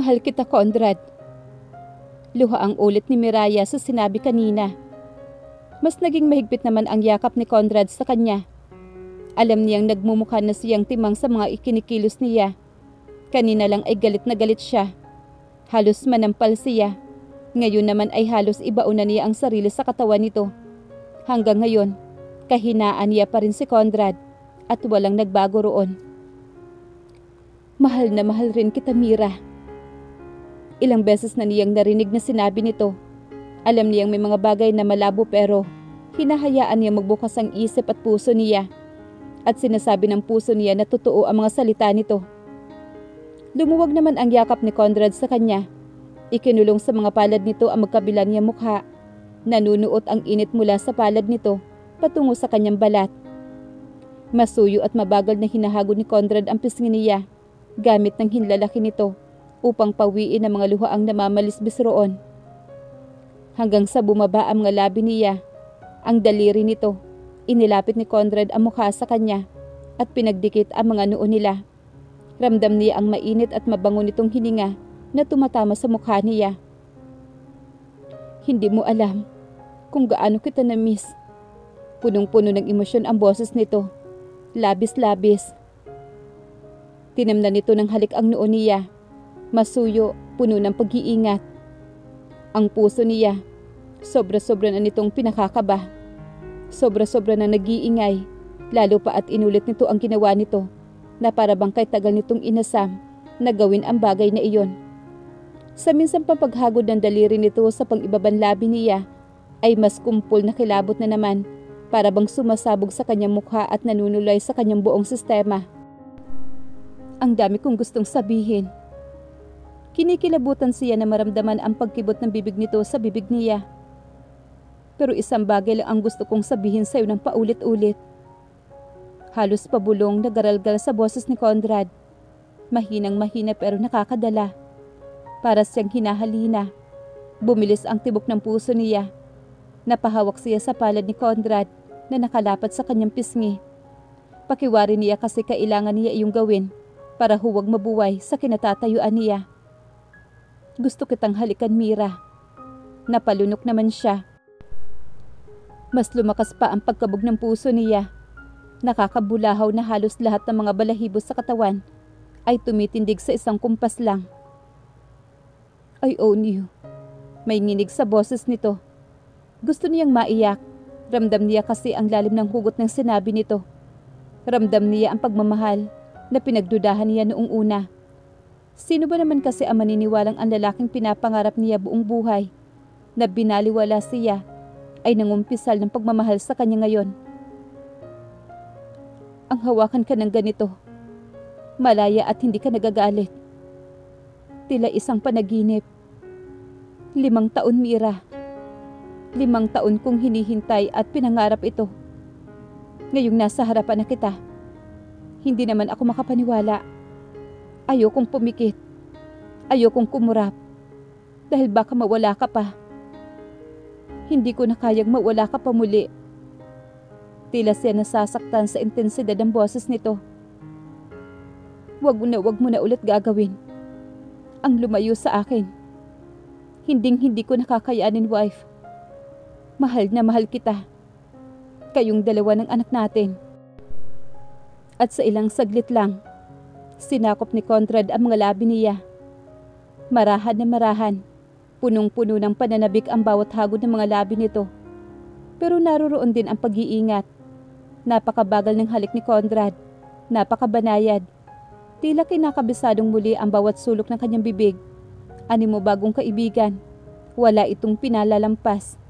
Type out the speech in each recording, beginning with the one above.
Mahal kita, Conrad. Luha ang ulit ni Miraya sa sinabi kanina. Mas naging mahigpit naman ang yakap ni Conrad sa kanya. Alam niyang nagmumukha na siyang timang sa mga ikinikilos niya. Kanina lang ay galit na galit siya. Halos manampal siya. Ngayon naman ay halos ibauna niya ang sarili sa katawan nito. Hanggang ngayon, kahinaan niya pa rin si Conrad at walang nagbago roon. Mahal na mahal rin kita, Mira. Ilang beses na niyang narinig na sinabi nito. Alam niyang may mga bagay na malabo pero hinahayaan niya magbukas ang isip at puso niya. At sinasabi ng puso niya na totoo ang mga salita nito. Lumuwag naman ang yakap ni Conrad sa kanya. Ikinulong sa mga palad nito ang magkabila niya mukha. Nanunuot ang init mula sa palad nito patungo sa kanyang balat. Masuyo at mabagal na hinahagod ni Conrad ang pisngi niya gamit ng hinlalaki nito upang pawiin ang mga luha ang namamalisbis roon. Hanggang sa bumaba ang mga labi niya, ang daliri nito. Inilapit ni Conrad ang mukha sa kanya at pinagdikit ang mga noo nila. Ramdam niya ang mainit at mabango nitong hininga na tumatama sa mukha niya. Hindi mo alam kung gaano kita na-miss. Punong-puno ng emosyon ang boses nito. Labis-labis. Tinamnan nito ng halik ang noo niya. Masuyo, puno ng pag-iingat. Ang puso niya, sobra-sobra na nitong pinakakaba. Sobra-sobra na nag-iingay, lalo pa at inulit nito ang ginawa nito na para bang kay tagal nitong inasam na gawin ang bagay na iyon. Sa minsang papaghagod ng daliri nito sa pang-ibabang labi niya ay mas kumpol na kilabot na naman para bang sumasabog sa kanyang mukha at nanunulay sa kanyang buong sistema. Ang dami kong gustong sabihin. Kinikilabutan siya na maramdaman ang pagkibot ng bibig nito sa bibig niya. Pero isang bagay lang ang gusto kong sabihin sa'yo ng paulit-ulit. Halos pabulong nagaralgal sa boses ni Conrad. Mahinang-mahina pero nakakadala. Para siyang hinahalina. Bumilis ang tibok ng puso niya. Napahawak siya sa palad ni Conrad na nakalapat sa kanyang pisngi. Pakiwari niya kasi kailangan niya iyong gawin para huwag mabuway sa kinatatayuan niya. Gusto kitang halikan, Mira. Napalunok naman siya. Mas lumakas pa ang pagkabog ng puso niya. Nakakabulahaw na halos lahat ng mga balahibo sa katawan ay tumitindig sa isang kumpas lang. I own you. May nginig sa boses nito. Gusto niyang maiyak. Ramdam niya kasi ang lalim ng hugot ng sinabi nito. Ramdam niya ang pagmamahal na pinagdudahan niya noong una. Sino ba naman kasi ang maniniwalang ang lalaking pinapangarap niya buong buhay na binaliwala siya ay nangumpisal ng pagmamahal sa kanya ngayon. Ang hawakan ka ng ganito, malaya at hindi ka nagagalit. Tila isang panaginip. 5 taon, Mira. 5 taon kong hinihintay at pinangarap ito. Ngayong nasa harapan na kita, hindi naman ako makapaniwala. Ayokong pumikit. Ayokong kumurap. Dahil baka mawala ka pa. Hindi ko na kayang mawala ka pa muli. Tila siya nasasaktan sa intensidad ng boses nito. Wag mo na ulit gagawin. Ang lumayo sa akin. Hindi ko nakakayanin, wife. Mahal na mahal kita. Kayong dalawa ng anak natin. At sa ilang saglit lang, sinakop ni Conrad ang mga labi niya. Marahan na marahan. Punong-puno ng pananabik ang bawat hagod ng mga labi nito. Pero naroroon din ang pag-iingat. Napakabagal ng halik ni Conrad. Napakabanayad. Tila kinakabisadong muli ang bawat sulok ng kanyang bibig. Animo bagong kaibigan. Wala itong pinalalampas.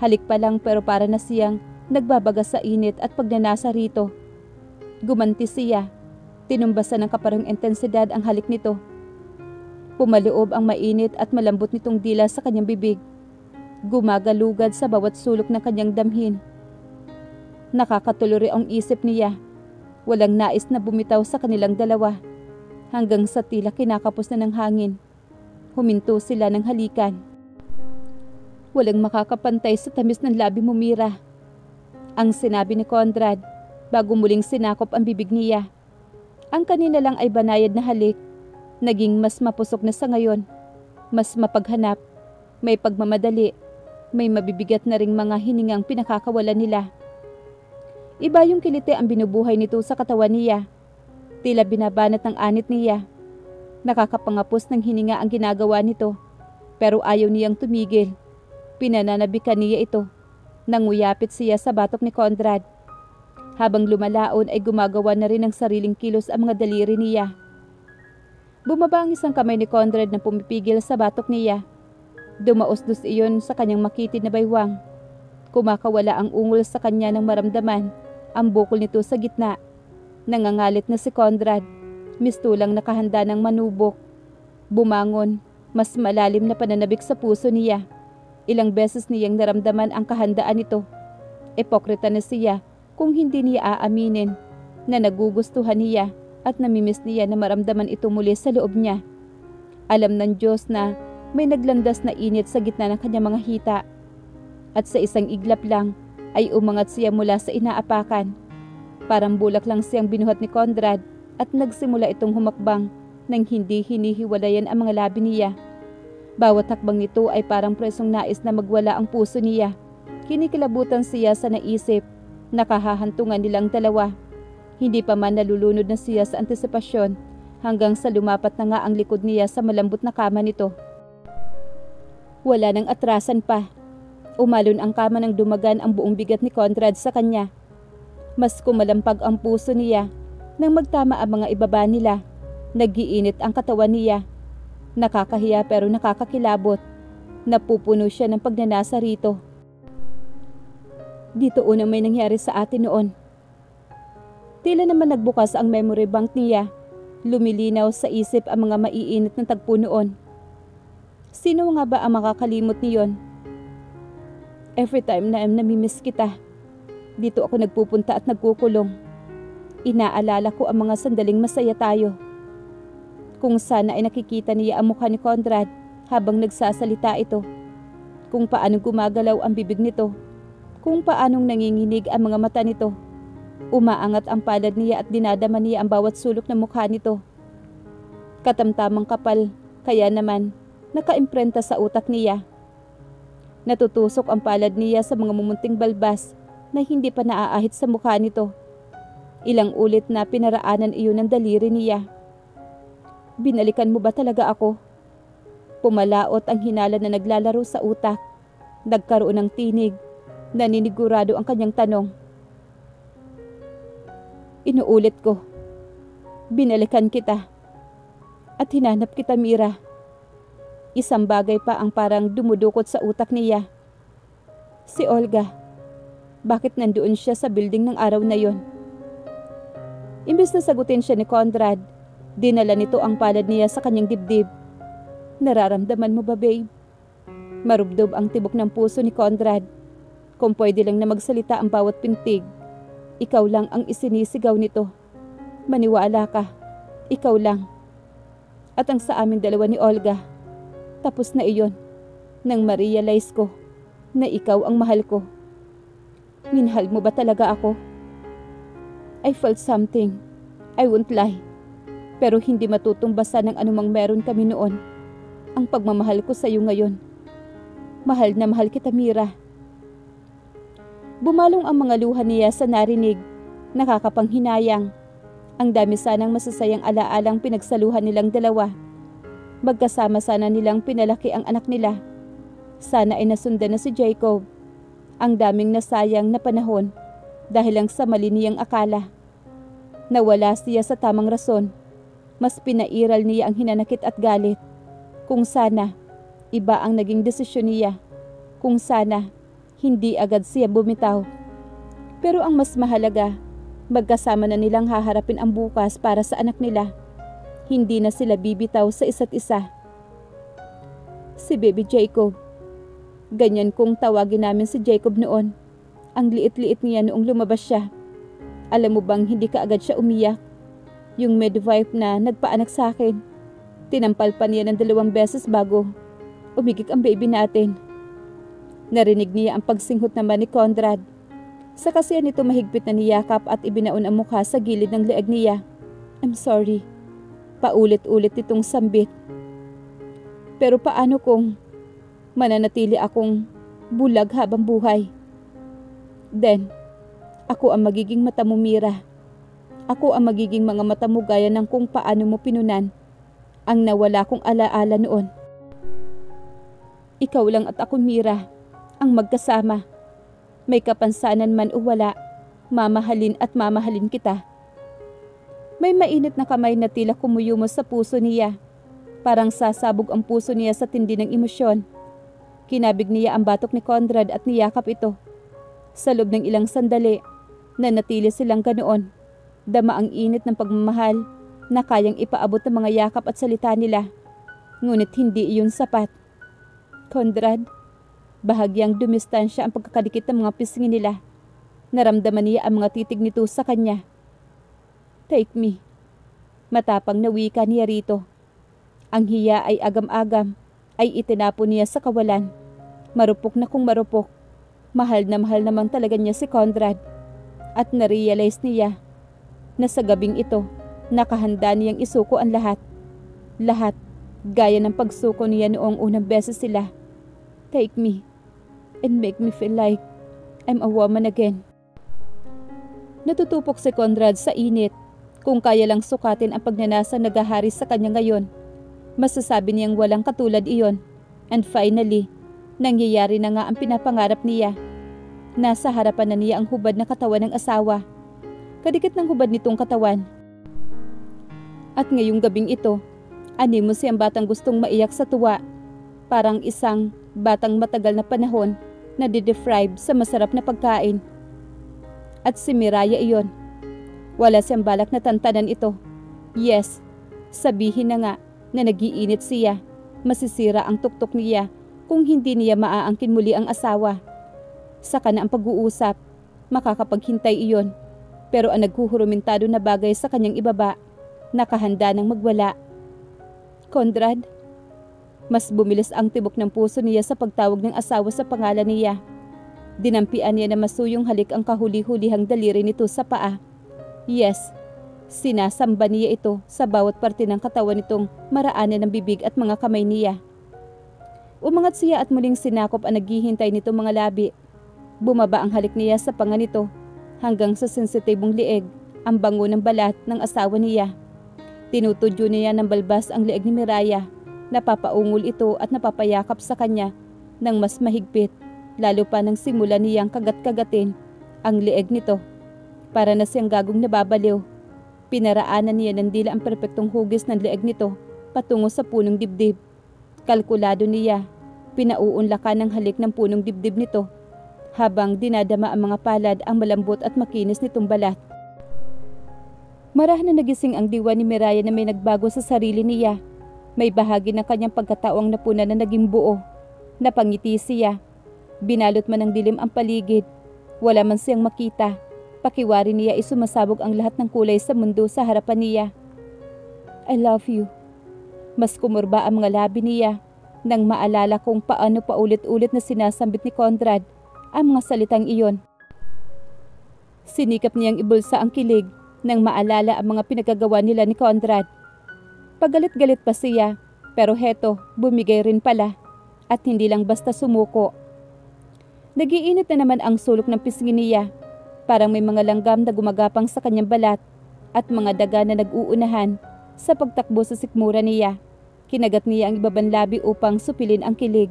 Halik pa lang pero para na siyang nagbabaga sa init at pagnanasa rito. Gumanti siya. Tinumbasan ng kaparang intensidad ang halik nito. Pumaloob ang mainit at malambot nitong dila sa kanyang bibig. Gumagalugad sa bawat sulok ng kanyang damhin. Nakakatulori ang isip niya. Walang nais na bumitaw sa kanilang dalawa. Hanggang sa tila kinakapos na ng hangin. Huminto sila ng halikan. Walang makakapantay sa tamis ng labi mo, Mira. Ang sinabi ni Conrad bago muling sinakop ang bibig niya. Ang kanina lang ay banayad na halik. Naging mas mapusok na sa ngayon, mas mapaghanap, may pagmamadali, may mabibigat na ring mga hiningang pinakakawalan nila. Iba yung kiliti ang binubuhay nito sa katawan niya. Tila binabanat ng anit niya. Nakakapangapos ng hininga ang ginagawa nito, pero ayaw niyang tumigil. Pinananabikan niya ito. Nanguyapit siya sa batok ni Conrad. Habang lumalaon ay gumagawa na rin ng sariling kilos ang mga daliri niya. Bumaba ang isang kamay ni Conrad na pumipigil sa batok niya. Dumaos-dos iyon sa kanyang makitid na baywang. Kumakawala ang ungol sa kanya ng maramdaman ang bukol nito sa gitna. Nangangalit na si Conrad, mistulang nakahanda ng manubok. Bumangon, mas malalim na pananabik sa puso niya. Ilang beses niyang naramdaman ang kahandaan nito. Epokrita na siya kung hindi niya aaminin na nagugustuhan niya at namimiss niya na maramdaman ito muli sa loob niya. Alam ng Diyos na may naglandas na init sa gitna ng kanyang mga hita. At sa isang iglap lang ay umangat siya mula sa inaapakan. Parang bulak lang siyang binuhat ni Conrad at nagsimula itong humakbang nang hindi hinihiwalayan ang mga labi niya. Bawat hakbang nito ay parang presong nais na magwala ang puso niya. Kinikilabutan siya sa naisip, nakahahantungan nilang dalawa. Hindi pa man nalulunod na siya sa antisipasyon hanggang sa lumapat na nga ang likod niya sa malambot na kama nito. Wala nang atrasan pa. Umalon ang kama nang dumagan ang buong bigat ni Conrad sa kanya. Mas kumalampag ang puso niya nang magtama ang mga ibaba nila. Nag-iinit ang katawan niya. Nakakahiya pero nakakakilabot. Napupuno siya ng pagnanasa rito. Dito una may nangyari sa atin noon. Tila naman nagbukas ang memory bank niya. Lumilinaw sa isip ang mga maiinit na tagpo noon. Sino nga ba ang makakalimot niyon? Every time na namimiss kita, dito ako nagpupunta at nagkukulong. Inaalala ko ang mga sandaling masaya tayo. Kung sana ay nakikita niya ang mukha ni Conrad habang nagsasalita ito. Kung paanong gumagalaw ang bibig nito. Kung paanong nanginginig ang mga mata nito. Umaangat ang palad niya at dinadama niya ang bawat sulok ng mukha nito. Katamtamang kapal, kaya naman nakaimprenta sa utak niya. Natutusok ang palad niya sa mga mumunting balbas na hindi pa naaahit sa mukha nito. Ilang ulit na pinaraanan iyon ng daliri niya. Binalikan mo ba talaga ako? Pumalaot ang hinala na naglalaro sa utak. Nagkaroon ng tinig. Naninigurado ang kanyang tanong. Inuulit ko. Binalikan kita. At hinanap kita, Mira. Isang bagay pa ang parang dumudukot sa utak niya. Si Olga. Bakit nandoon siya sa building ng araw na yon? Imbes na sagutin siya ni Conrad, dinala nito ang palad niya sa kanyang dibdib. Nararamdaman mo ba, babe? Marubdob ang tibok ng puso ni Conrad. Kung pwede lang na magsalita ang bawat pintig, ikaw lang ang isinisigaw nito. Maniwala ka, ikaw lang. At ang sa amin dalawa ni Olga, tapos na iyon nang ma-realize ko na ikaw ang mahal ko. Minahal mo ba talaga ako? I felt something. I won't lie. Pero hindi matutumbasan ng anumang meron kami noon. Ang pagmamahal ko sa iyo ngayon. Mahal na mahal kita, Mira. Bumalong ang mga luha niya sa narinig. Nakakapanghinayang. Ang dami sanang masasayang alaalang pinagsaluhan nilang dalawa. Magkasama sana nilang pinalaki ang anak nila. Sana ay nasundan na si Jacob. Ang daming nasayang na panahon dahil lang sa mali niyang akala. Nawala siya sa tamang rason. Mas pinairal niya ang hinanakit at galit. Kung sana, iba ang naging desisyon niya. Kung sana, hindi agad siya bumitaw. Pero ang mas mahalaga, magkasama na nilang haharapin ang bukas para sa anak nila. Hindi na sila bibitaw sa isa't isa. Si Baby Jacob. Ganyan kung tawagin namin si Jacob noon. Ang liit-liit niya noong lumabas siya. Alam mo bang hindi ka agad siya umiyak? Yung midwife na nagpaanak sa akin. Tinampal pa niya ng 2 beses bago umigik ang baby natin. Narinig niya ang pagsinghot naman ni Conrad. Sa kasiya nito mahigpit na niyakap at ibinaon ang mukha sa gilid ng leeg niya. I'm sorry. Paulit-ulit itong sambit. Pero paano kung mananatili akong bulag habang buhay? Then, ako ang magiging mata mo, Mira. Ako ang magiging mga mata mo gaya ng kung paano mo pinunan ang nawala kong alaala noon. Ikaw lang at ako, Mira, ang magkasama. May kapansanan man o wala, mamahalin at mamahalin kita. May mainit na kamay na tila kumuyumos sa puso niya. Parang sasabog ang puso niya sa tindi ng emosyon. Kinabig niya ang batok ni Conrad at niyakap ito. Sa loob ng ilang sandali, nanatili silang ganoon. Dama ang init ng pagmamahal na kayang ipaabot ng mga yakap at salita nila. Ngunit hindi iyon sapat. Conrad, bahagyang dumistansya ang pagkakadikit ng mga pisngi nila. Naramdaman niya ang mga titig nito sa kanya. Take me. Matapang na wika niya rito. Ang hiya ay agam-agam, ay itinapon niya sa kawalan. Marupok na kung marupok. Mahal naman talaga niya si Conrad. At narealize niya na sa gabing ito, nakahanda niyang isuko ang lahat. Lahat, gaya ng pagsuko niya noong unang beses sila. Take me and make me feel like I'm a woman again. Natutupok si Conrad sa init. Kung kaya lang sukatin ang pagnanasang naghahari sa kanya ngayon, masasabi niyang walang katulad iyon. And finally, nangyayari na nga ang pinapangarap niya. Nasa harapan na niya ang hubad na katawan ng asawa. Kadikit ng hubad nitong katawan. At ngayong gabing ito, animo siyang batang gustong maiyak sa tuwa. Parang isang batang matagal na panahon na de-deprive sa masarap na pagkain. At si Miraya iyon. Wala siyang balak na tantanan ito. Yes, sabihin na nga na nagiinit siya. Masisira ang tuktok niya kung hindi niya maaangkin muli ang asawa. Saka na ang pag-uusap, makakapaghintay iyon. Pero ang naghuhurumintado na bagay sa kanyang ibaba, nakahanda ng magwala. Conrad, mas bumilis ang tibok ng puso niya sa pagtawag ng asawa sa pangalan niya. Dinampian niya na masuyong halik ang kahuli-hulihang daliri nito sa paa. Yes, sinasamba niya ito sa bawat parte ng katawan nitong maraanan ng bibig at mga kamay niya. Umangat siya at muling sinakop ang naghihintay nito mga labi. Bumaba ang halik niya sa panga nito hanggang sa sensitibong lieg, ang bango ng balat ng asawa niya. Tinutudyo niya ng balbas ang lieg ni Miraya. Napapaungol ito at napapayakap sa kanya ng mas mahigpit, lalo pa nang simula niyang kagat-kagatin ang lieg nito. Para na siyang gagong nababaliw. Pinaraanan niya ng dila ang perpektong hugis ng leeg nito patungo sa punong dibdib. Kalkulado niya, pinauunlakan ng halik ng punong dibdib nito habang dinadama ang mga palad ang malambot at makinis nitong balat. Marahil na nagising ang diwa ni Miraya na may nagbago sa sarili niya. May bahagi ng kanyang pagkataong napuna na naging buo. Napangiti siya. Binalot man ng dilim ang paligid. Wala man siyang makita. Pakiwari niya ay sumasabog ang lahat ng kulay sa mundo sa harapan niya. I love you. Mas kumurba ang mga labi niya nang maalala kung paano paulit-ulit na sinasambit ni Conrad ang mga salitang iyon. Sinikap niyang ibulsa ang kilig nang maalala ang mga pinagagawa nila ni Conrad. Pagalit-galit pa siya, pero heto, bumigay rin pala at hindi lang basta sumuko. Nagiinit na naman ang sulok ng pisngi niya. Parang may mga langgam na gumagapang sa kanyang balat at mga daga na nag-uunahan sa pagtakbo sa sikmura niya. Kinagat niya ang ibabang labi upang supilin ang kilig.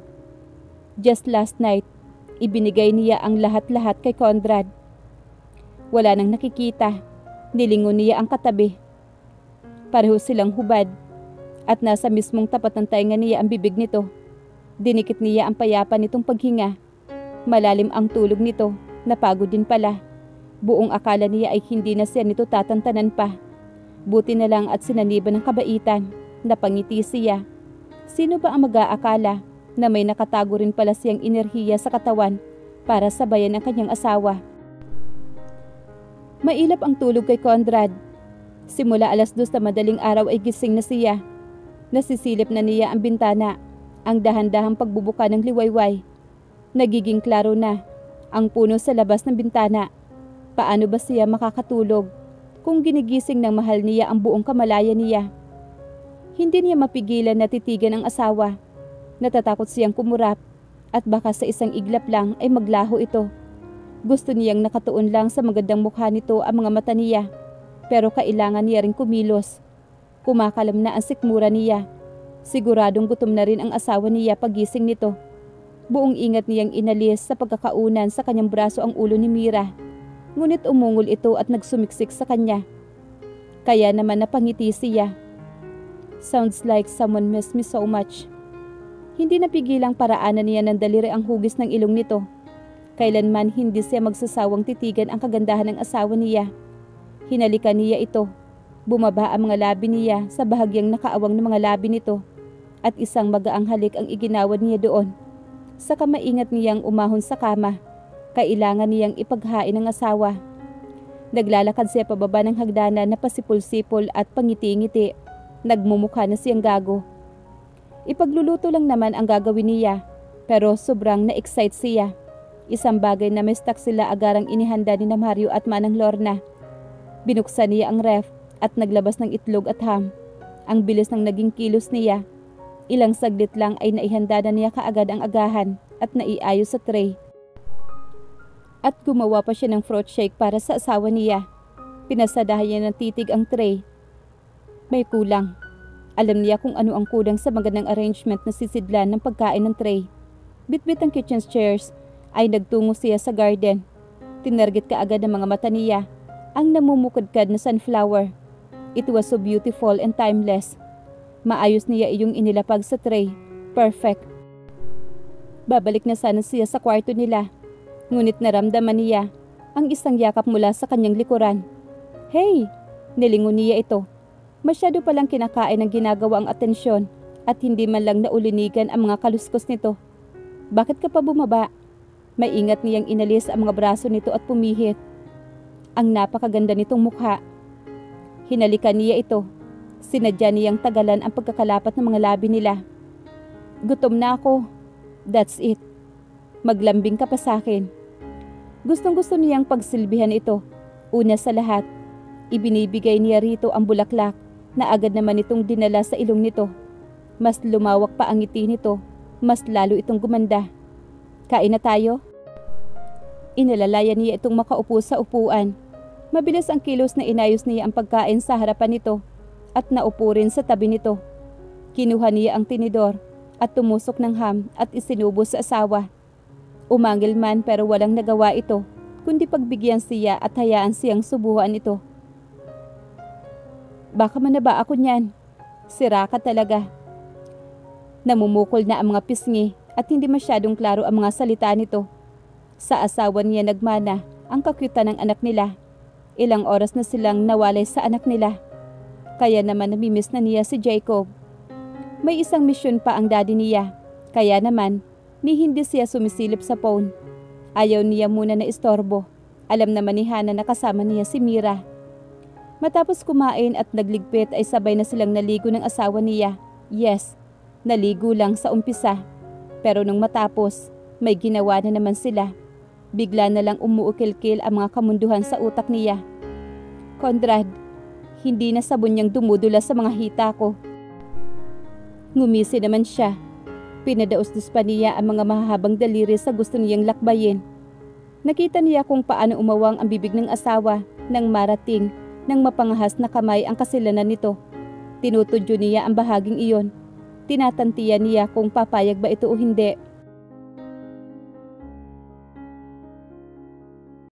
Just last night, ibinigay niya ang lahat-lahat kay Conrad. Wala nang nakikita. Nilingon niya ang katabi. Pareho silang hubad at nasa mismong tapat ng tainga niya ang bibig nito. Dinikit niya ang payapa nitong paghinga. Malalim ang tulog nito, napagod din pala. Buong akala niya ay hindi na siya nito tatantanan pa. Buti na lang at sinaniban ng kabaitan. Napangiti siya. Sino ba ang mag-aakala na may nakatago rin pala siyang enerhiya sa katawan para sabayan ang kanyang asawa? Mailap ang tulog kay Conrad. Simula 2:00 na madaling araw ay gising na siya. Nasisilip na niya ang bintana, ang dahan-dahang pagbubuka ng liwayway. Nagiging klaro na ang puno sa labas ng bintana. Paano ba siya makakatulog kung ginigising ng mahal niya ang buong kamalayan niya? Hindi niya mapigilan na titigan ang asawa. Natatakot siyang kumurap at baka sa isang iglap lang ay maglaho ito. Gusto niyang nakatuon lang sa magandang mukha nito ang mga mata niya, pero kailangan niya ring kumilos. Kumakalam na ang sikmura niya. Siguradong gutom na rin ang asawa niya pagising nito. Buong ingat niyang inalis sa pagkakaunan sa kanyang braso ang ulo ni Mira. Ngunit umungol ito at nagsumiksik sa kanya. Kaya naman napangiti siya. Sounds like someone missed me so much. Hindi napigilang paraanan niya ng daliri ang hugis ng ilong nito. Kailanman hindi siya magsasawang titigan ang kagandahan ng asawa niya. Hinalikan niya ito. Bumaba ang mga labi niya sa bahagyang nakaawang ng mga labi nito at isang magaang halik ang iginawad niya doon. Saka maingat niyang umahon sa kama. Kailangan niyang ipaghain ng asawa. Naglalakad siya pababa ng hagdanan na pasipol-sipol at pangiti-ngiti. Nagmumukha na siyang gago. Ipagluluto lang naman ang gagawin niya, pero sobrang na-excite siya. Isang bagay na may stock sila agarang inihanda ni na Mario at Manang Lorna. Binuksan niya ang ref at naglabas ng itlog at ham. Ang bilis ng naging kilos niya. Ilang saglit lang ay naihanda na niya kaagad ang agahan at naiayos sa tray. At gumawa pa siya ng fruit shake para sa asawa niya. Pinasadahan niya ng titig ang tray. May kulang. Alam niya kung ano ang kulang sa magandang arrangement na sisidlan ng pagkain ng tray. Bitbit ang kitchen chairs ay nagtungo siya sa garden. Tinarget kaagad ng mga mata niya ang namumukadkad na sunflower. It was so beautiful and timeless. Maayos niya iyong inilapag sa tray. Perfect. Babalik na sana siya sa kwarto nila. Ngunit naramdaman niya ang isang yakap mula sa kanyang likuran. Hey! Nilingon niya ito. Masyado palang kinakain ng ginagawa ang atensyon at hindi man lang naulinigan ang mga kaluskos nito. Bakit ka pa bumaba? Maingat niyang inalis ang mga braso nito at pumihit. Ang napakaganda nitong mukha. Hinalikan niya ito. Sinadya niyang tagalan ang pagkakalapat ng mga labi nila. Gutom na ako. That's it. Maglambing ka pa sa akin. Gustong-gusto niyang pagsilbihan ito. Una sa lahat, ibinibigay niya rito ang bulaklak na agad naman itong dinala sa ilong nito. Mas lumawak pa ang ngiti nito, mas lalo itong gumanda. Kain na tayo? Inalalayan niya itong makaupo sa upuan. Mabilis ang kilos na inayos niya ang pagkain sa harapan nito at naupo rin sa tabi nito. Kinuha niya ang tinidor at tumusok ng ham at isinubo sa asawa. Umangil man pero walang nagawa ito, kundi pagbigyan siya at hayaan siyang subuhan ito. Baka manaba ako niyan. Sira ka talaga. Namumukol na ang mga pisngi at hindi masyadong klaro ang mga salita nito. Sa asawa niya nagmana ang kakyutan ng anak nila. Ilang oras na silang nawalay sa anak nila. Kaya naman namimiss na niya si Jacob. May isang misyon pa ang daddy niya. Kaya naman, ni hindi siya sumisilip sa phone. Ayaw niya muna na istorbo. Alam naman ni Hana na kasama niya si Mira. Matapos kumain at nagligpit ay sabay na silang naligo ng asawa niya. Yes, naligo lang sa umpisa. Pero nung matapos, may ginawa na naman sila. Bigla na lang umuukil-kil ang mga kamunduhan sa utak niya. Conrad, hindi na sabon niyang dumudula sa mga hita ko. Ngumisi naman siya. Pinadaos-dos pa niya ang mga mahahabang daliri sa gusto niyang lakbayin. Nakita niya kung paano umawang ang bibig ng asawa nang marating ng mapangahas na kamay ang kasilanan nito. Tinutudyo niya ang bahaging iyon. Tinatantiyan niya kung papayag ba ito o hindi.